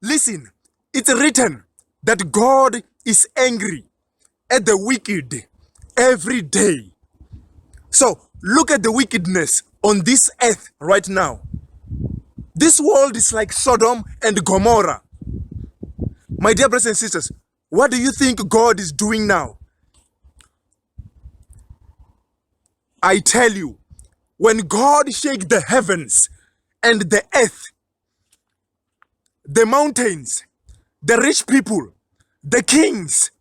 Listen, it's written that God is angry at the wicked every day. So look at the wickedness on this earth right now. This world is like Sodom and Gomorrah. My dear brothers and sisters, what do you think God is doing now? I tell you, when God shakes the heavens and the earth, the mountains, the rich people, the kings,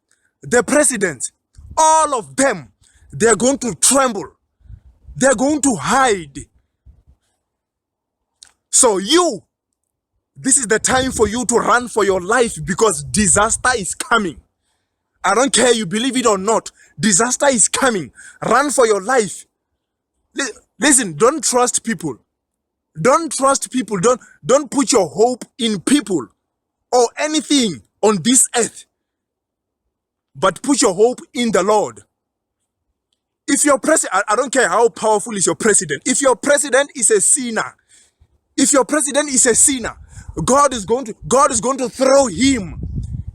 the presidents, all of them, they're going to tremble. They're going to hide. So this is the time for you to run for your life, because disaster is coming. I don't care you believe it or not. Disaster is coming. Run for your life. Listen, don't trust people. Don't trust people. Don't put your hope in people or anything on this earth, but put your hope in the Lord. If your president, I don't care how powerful is your president. If your president is a sinner, God is going to throw him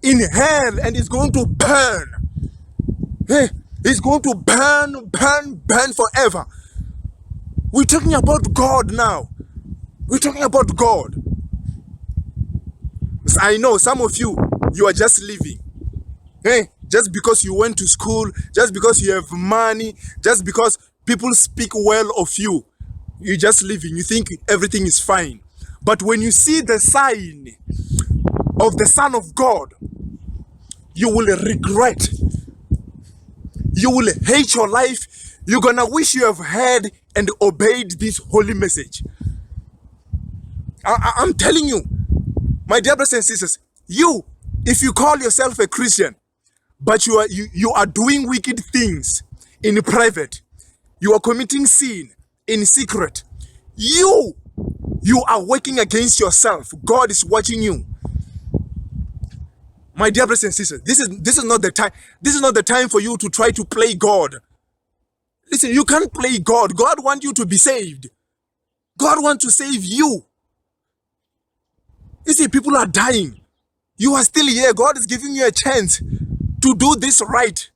in hell, and he's going to burn. Hey, he's going to burn forever. We're talking about God now. We're talking about God. I know some of you are just living. Hey, just because you went to school, just because you have money, just because people speak well of you, you're just living. You think everything is fine. But when you see the sign of the Son of God, you will regret. You will hate your life. You're gonna wish you have heard and obeyed this holy message. I'm telling you, my dear brothers and sisters, if you call yourself a Christian, but you are doing wicked things in private, you are committing sin in secret, you are working against yourself. God is watching you. My dear brothers and sisters, this is not the time. This is not the time for you to try to play God. Listen, you can't play God. God wants you to be saved. God wants to save you. You see, people are dying. You are still here. God is giving you a chance to do this right.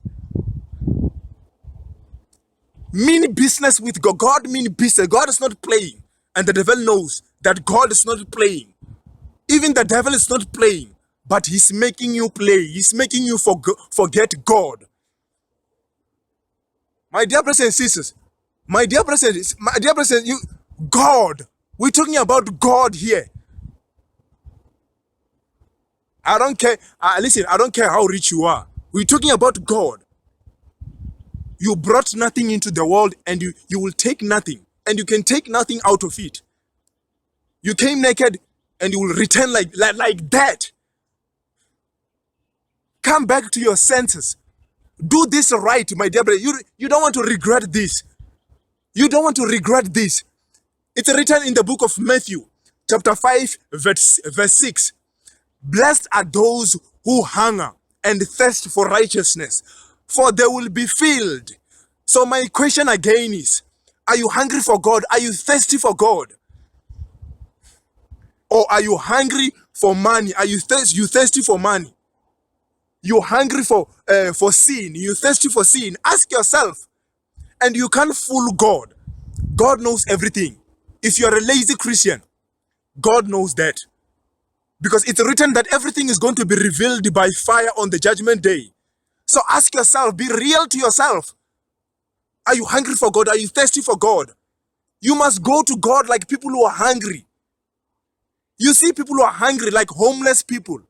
Mean business with God. God mean business. God is not playing. And the devil knows that God is not playing. Even the devil is not playing. But he's making you play. He's making you forget God. My dear brothers and sisters, God. We're talking about God here. I don't care. Listen, I don't care how rich you are. We're talking about God. You brought nothing into the world, and you will take nothing. And you can take nothing out of it. You came naked, and you will return like that. Come back to your senses. Do this right, my dear brother. You don't want to regret this. You don't want to regret this. It's written in the book of Matthew, chapter 5, verse 6. Blessed are those who hunger and thirst for righteousness, for they will be filled. So my question again is, are you hungry for God? Are you thirsty for God? Or are you hungry for money? Are you thirsty for money? You're hungry for sin. You're thirsty for sin. Ask yourself. And you can't fool God. God knows everything. If you're a lazy Christian, God knows that. Because it's written that everything is going to be revealed by fire on the judgment day. So ask yourself, be real to yourself. Are you hungry for God? Are you thirsty for God? You must go to God like people who are hungry. You see people who are hungry like homeless people.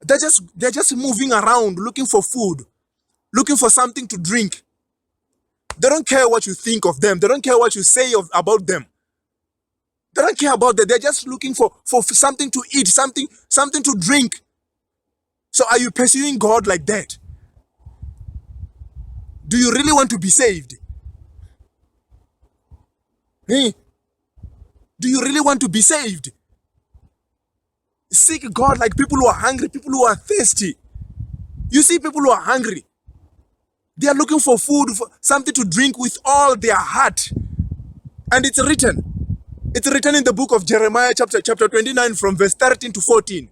They're just moving around looking for food, looking for something to drink. They don't care what you think of them. They don't care what you say about them. They don't care about that. They're just looking for something to eat, something to drink. So are you pursuing God like that? Do you really want to be saved? Hey, do you really want to be saved? Seek God like people who are hungry, people who are thirsty. You see people who are hungry. They are looking for food, for something to drink with all their heart. And it's written. It's written in the book of Jeremiah chapter 29 from verse 13 to 14.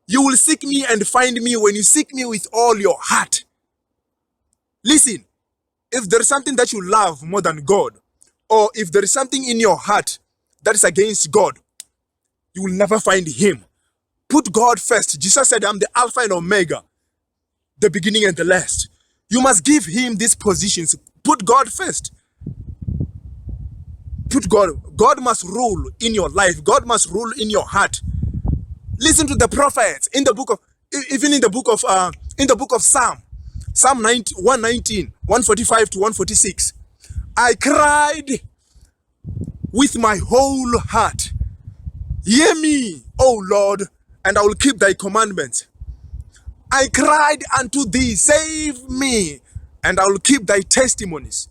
You will seek me and find me when you seek me with all your heart. Listen, if there is something that you love more than God, or if there is something in your heart that is against God, you will never find him. Put God first. Jesus said, I'm the Alpha and Omega, the beginning and the last. You must give him these positions. Put God first. Put God. God must rule in your life. God must rule in your heart. Listen to the prophets in the book of, even in the book of Psalm 119, 145 to 146. I cried with my whole heart. Hear me, O Lord, and I will keep thy commandments. I cried unto thee, save me, and I will keep thy testimonies.